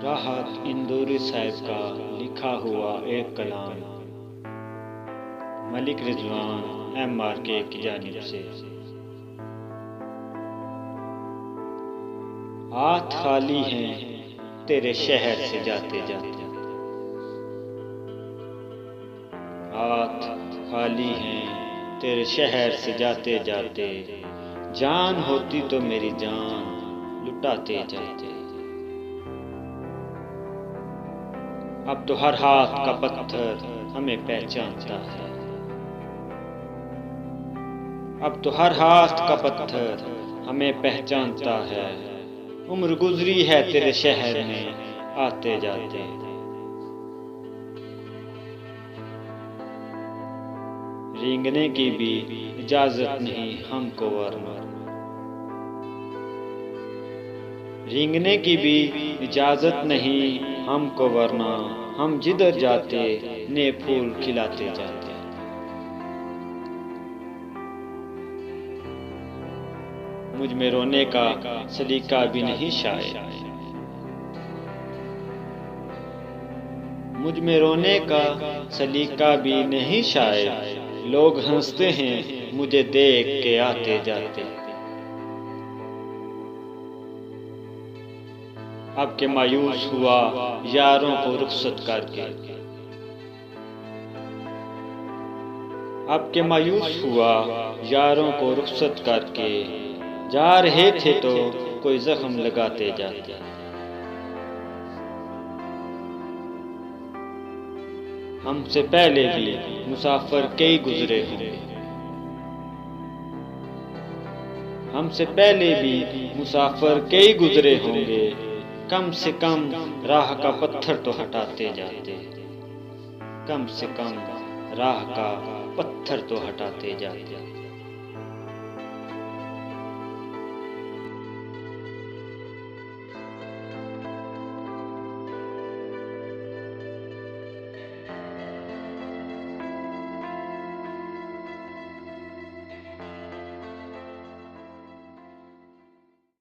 राहत इंदौरी साहब का लिखा हुआ एक कलाम मलिक रिजवान MRK की जानिब से। हाथ खाली हैं तेरे शहर से जाते जाते, हाथ खाली हैं तेरे शहर से जाते जाते, जान होती तो मेरी जान लुटाते जाते। अब तो हर हाथ का पत्थर हमें पहचानता है, अब तो हर हाथ का पत्थर हमें पहचानता है। उम्र गुजरी है तेरे शहर में आते जाते, रेंगने की भी इजाजत नहीं हमको वरना, रेंगने की भी इजाजत नहीं हमको वरना, हम जिधर जाते नए फूल खिलाते जाते। मुझ में रोने का सलीका भी नहीं शायद, मुझ में रोने का सलीका भी नहीं शायद, लोग हंसते हैं मुझे देख के आते जाते। अब के मायूस हुआ यारों को रुखसत करके, अब के मायूस हुआ यारों को रुखसत करके, जा रहे थे तो कोई जख्म लगाते जाते। हमसे पहले भी मुसाफिर कई गुजरे होंगे, हमसे पहले भी मुसाफिर कई गुजरे होंगे, कम से कम राह का पत्थर तो हटाते जाते, कम से कम राह का पत्थर तो हटाते जाते।